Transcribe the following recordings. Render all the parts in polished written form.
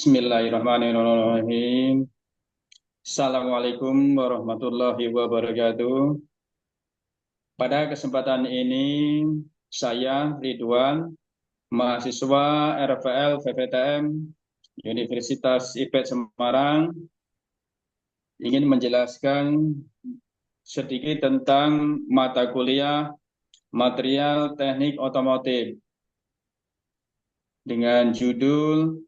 Bismillahirrahmanirrahim. Assalamualaikum warahmatullahi wabarakatuh. Pada kesempatan ini, saya Ridwan, mahasiswa RVL VVTM Universitas IPB Semarang, ingin menjelaskan sedikit tentang mata kuliah Material Teknik Otomotif dengan judul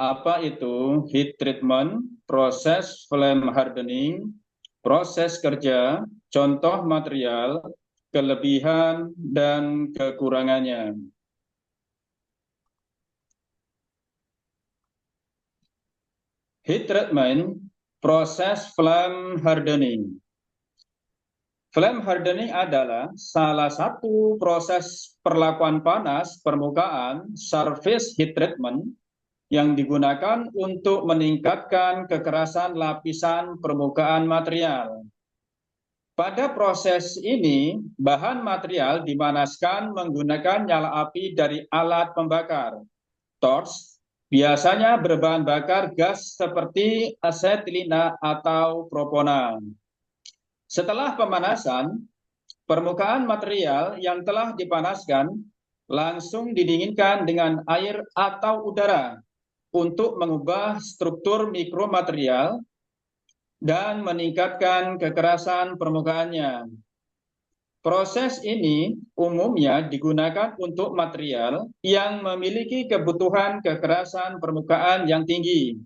apa itu heat treatment, proses flame hardening, proses kerja, contoh material, kelebihan dan kekurangannya. Heat treatment, proses flame hardening. Flame hardening adalah salah satu proses perlakuan panas permukaan surface heat treatment yang digunakan untuk meningkatkan kekerasan lapisan permukaan material. Pada proses ini, bahan material dipanaskan menggunakan nyala api dari alat pembakar. Torch biasanya berbahan bakar gas seperti asetilina atau propanol. Setelah pemanasan, permukaan material yang telah dipanaskan langsung didinginkan dengan air atau udara untuk mengubah struktur mikromaterial dan meningkatkan kekerasan permukaannya. Proses ini umumnya digunakan untuk material yang memiliki kebutuhan kekerasan permukaan yang tinggi.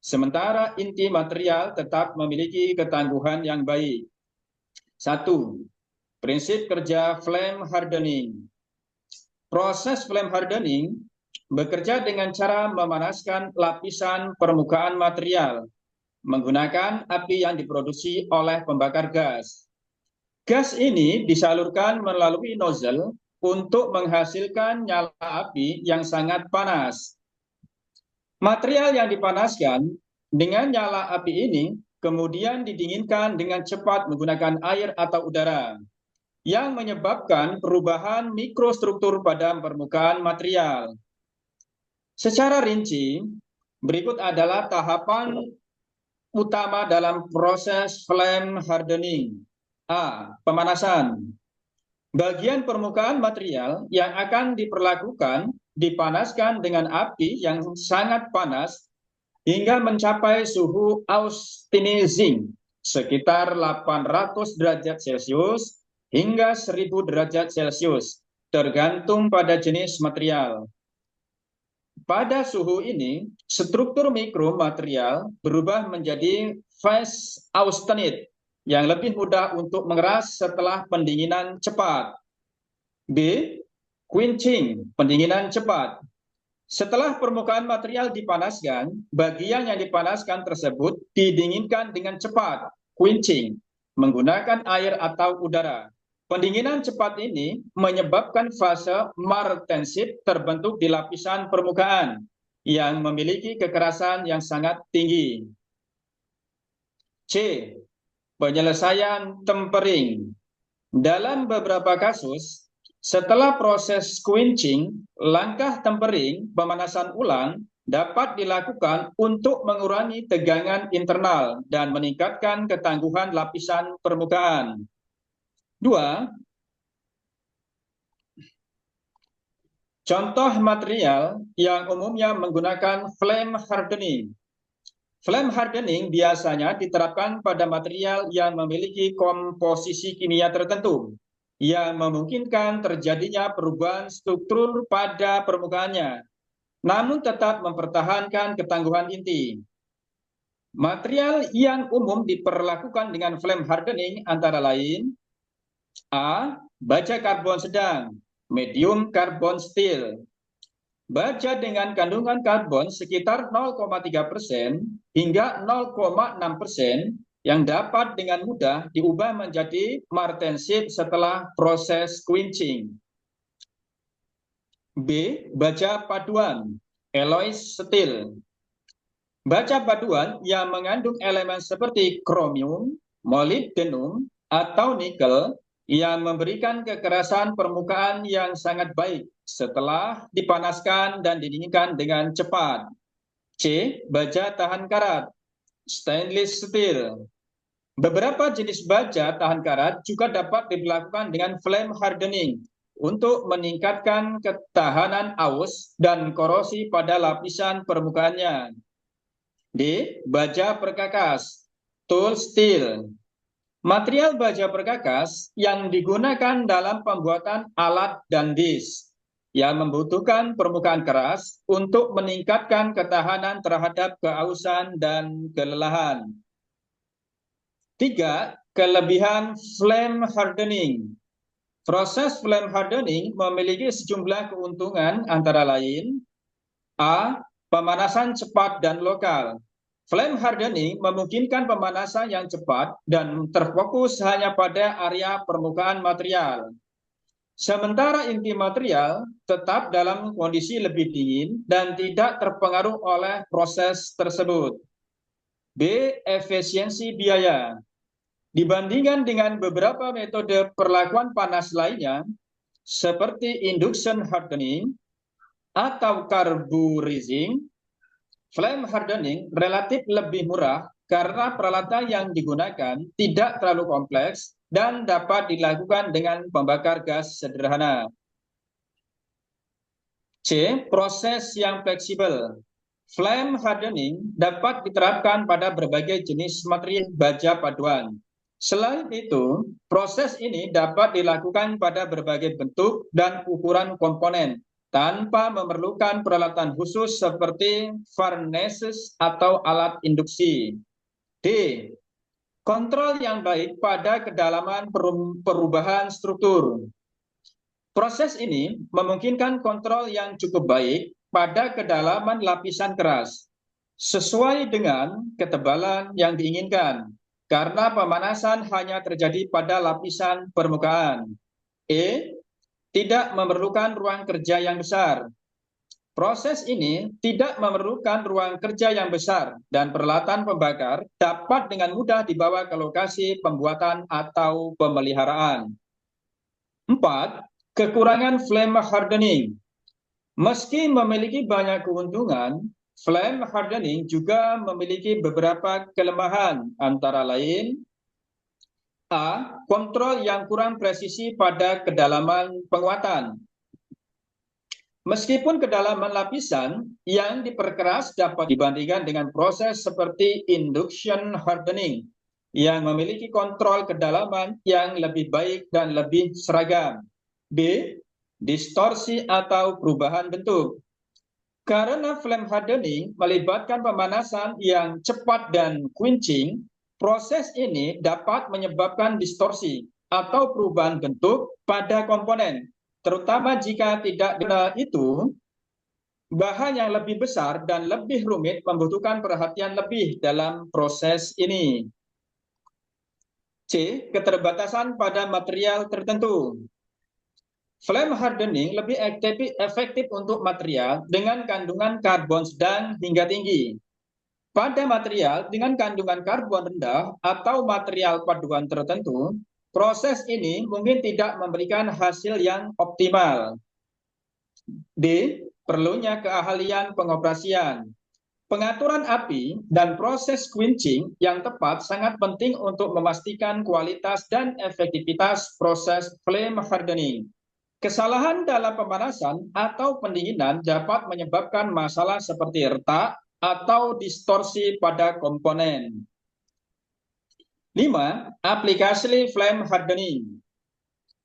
Sementara inti material tetap memiliki ketangguhan yang baik. 1. Prinsip kerja flame hardening. Proses flame hardening bekerja dengan cara memanaskan lapisan permukaan material menggunakan api yang diproduksi oleh pembakar gas. Gas ini disalurkan melalui nozzle untuk menghasilkan nyala api yang sangat panas. Material yang dipanaskan dengan nyala api ini kemudian didinginkan dengan cepat menggunakan air atau udara, yang menyebabkan perubahan mikrostruktur pada permukaan material. Secara rinci, berikut adalah tahapan utama dalam proses flame hardening. A. Pemanasan. Bagian permukaan material yang akan diperlakukan dipanaskan dengan api yang sangat panas hingga mencapai suhu austenizing sekitar 800 derajat Celcius hingga 1000 derajat Celcius, tergantung pada jenis material. Pada suhu ini, struktur mikromaterial berubah menjadi phase austenite yang lebih mudah untuk mengeras setelah pendinginan cepat. B. Quenching, pendinginan cepat. Setelah permukaan material dipanaskan, bagian yang dipanaskan tersebut didinginkan dengan cepat, quenching, menggunakan air atau udara. Pendinginan cepat ini menyebabkan fase martensite terbentuk di lapisan permukaan yang memiliki kekerasan yang sangat tinggi. C. Penyelesaian tempering. Dalam beberapa kasus, setelah proses quenching, langkah tempering, pemanasan ulang, dapat dilakukan untuk mengurangi tegangan internal dan meningkatkan ketangguhan lapisan permukaan. 2. Contoh material yang umumnya menggunakan flame hardening. Flame hardening biasanya diterapkan pada material yang memiliki komposisi kimia tertentu yang memungkinkan terjadinya perubahan struktur pada permukaannya, namun tetap mempertahankan ketangguhan inti. Material yang umum diperlakukan dengan flame hardening antara lain A. Baja karbon sedang, medium carbon steel. Baja dengan kandungan karbon sekitar 0,3% hingga 0,6% yang dapat dengan mudah diubah menjadi martensite setelah proses quenching. B. Baja paduan, alloy steel. Baja paduan yang mengandung elemen seperti kromium, molybdenum, atau nikel yang memberikan kekerasan permukaan yang sangat baik setelah dipanaskan dan didinginkan dengan cepat. C. Baja tahan karat, stainless steel. Beberapa jenis baja tahan karat juga dapat dilakukan dengan flame hardening untuk meningkatkan ketahanan aus dan korosi pada lapisan permukaannya. D. Baja perkakas, tool steel. Material baja perkakas yang digunakan dalam pembuatan alat dan disk yang membutuhkan permukaan keras untuk meningkatkan ketahanan terhadap keausan dan kelelahan. 3. Kelebihan flame hardening. Proses flame hardening memiliki sejumlah keuntungan antara lain: A. Pemanasan cepat dan lokal. Flame hardening memungkinkan pemanasan yang cepat dan terfokus hanya pada area permukaan material. Sementara inti material tetap dalam kondisi lebih dingin dan tidak terpengaruh oleh proses tersebut. B. Efisiensi biaya. Dibandingkan dengan beberapa metode perlakuan panas lainnya, seperti induction hardening atau carburizing, flame hardening relatif lebih murah karena peralatan yang digunakan tidak terlalu kompleks dan dapat dilakukan dengan pembakar gas sederhana. C. Proses yang fleksibel. Flame hardening dapat diterapkan pada berbagai jenis material baja paduan. Selain itu, proses ini dapat dilakukan pada berbagai bentuk dan ukuran komponen tanpa memerlukan peralatan khusus seperti furnaces atau alat induksi. D. Kontrol yang baik pada kedalaman perubahan struktur. Proses ini memungkinkan kontrol yang cukup baik pada kedalaman lapisan keras, sesuai dengan ketebalan yang diinginkan, karena pemanasan hanya terjadi pada lapisan permukaan. E. Tidak memerlukan ruang kerja yang besar. Proses ini tidak memerlukan ruang kerja yang besar dan peralatan pembakar dapat dengan mudah dibawa ke lokasi pembuatan atau pemeliharaan. 4. Kekurangan flame hardening. Meski memiliki banyak keuntungan, flame hardening juga memiliki beberapa kelemahan, antara lain: A. Kontrol yang kurang presisi pada kedalaman penguatan. Meskipun kedalaman lapisan yang diperkeras dapat dibandingkan dengan proses seperti induction hardening yang memiliki kontrol kedalaman yang lebih baik dan lebih seragam. B. Distorsi atau perubahan bentuk. Karena flame hardening melibatkan pemanasan yang cepat dan quenching, proses ini dapat menyebabkan distorsi atau perubahan bentuk pada komponen, terutama jika tidak benar itu, bahan yang lebih besar dan lebih rumit membutuhkan perhatian lebih dalam proses ini. C. Keterbatasan pada material tertentu. Flame hardening lebih efektif untuk material dengan kandungan karbon sedang hingga tinggi. Pada material dengan kandungan karbon rendah atau material paduan tertentu, proses ini mungkin tidak memberikan hasil yang optimal. D. Perlunya keahlian pengoperasian. Pengaturan api dan proses quenching yang tepat sangat penting untuk memastikan kualitas dan efektivitas proses flame hardening. Kesalahan dalam pemanasan atau pendinginan dapat menyebabkan masalah seperti retak atau distorsi pada komponen. 5. Aplikasi flame hardening.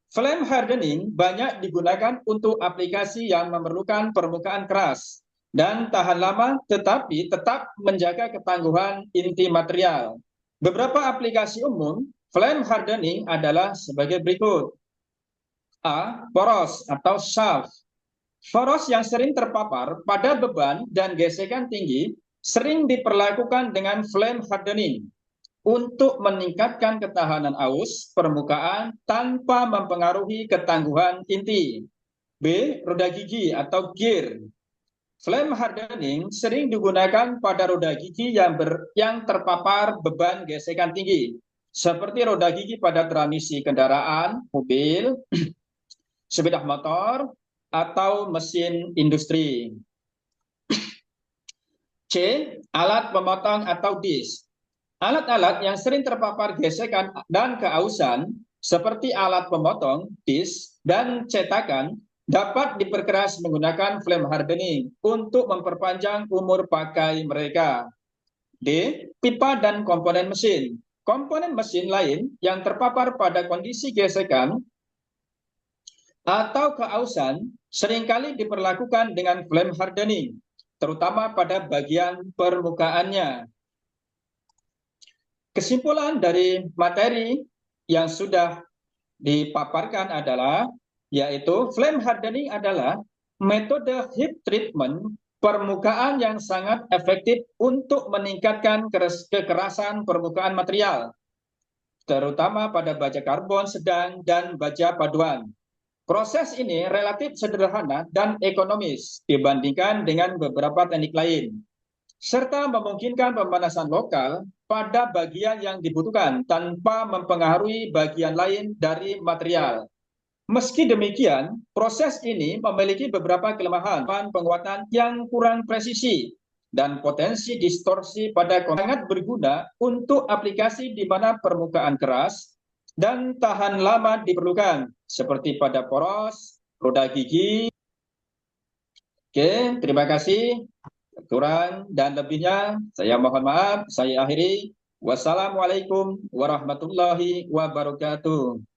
Flame hardening banyak digunakan untuk aplikasi yang memerlukan permukaan keras dan tahan lama tetapi tetap menjaga ketangguhan inti material. Beberapa aplikasi umum flame hardening adalah sebagai berikut. A. Poros atau shaft. Poros yang sering terpapar pada beban dan gesekan tinggi sering diperlakukan dengan flame hardening untuk meningkatkan ketahanan aus permukaan tanpa mempengaruhi ketangguhan inti. B. Roda gigi atau gear. Flame hardening sering digunakan pada roda gigi yang terpapar beban gesekan tinggi, seperti roda gigi pada transmisi kendaraan, mobil, sepeda motor, atau mesin industri. C. Alat pemotong atau disk. Alat-alat yang sering terpapar gesekan dan keausan seperti alat pemotong, disk, dan cetakan dapat diperkeras menggunakan flame hardening untuk memperpanjang umur pakai mereka. D. Pipa dan komponen mesin. Komponen mesin lain yang terpapar pada kondisi gesekan atau keausan seringkali diperlakukan dengan flame hardening, terutama pada bagian permukaannya. Kesimpulan dari materi yang sudah dipaparkan adalah, yaitu flame hardening adalah metode heat treatment permukaan yang sangat efektif untuk meningkatkan kekerasan permukaan material, terutama pada baja karbon sedang dan baja paduan. Proses ini relatif sederhana dan ekonomis dibandingkan dengan beberapa teknik lain, serta memungkinkan pemanasan lokal pada bagian yang dibutuhkan tanpa mempengaruhi bagian lain dari material. Meski demikian, proses ini memiliki beberapa kelemahan, penguatan yang kurang presisi, dan potensi distorsi pada sangat berguna untuk aplikasi di mana permukaan keras dan tahan lama diperlukan, seperti pada poros, roda gigi. Oke, terima kasih. Kurang dan lebihnya saya mohon maaf, saya akhiri. Wassalamualaikum warahmatullahi wabarakatuh.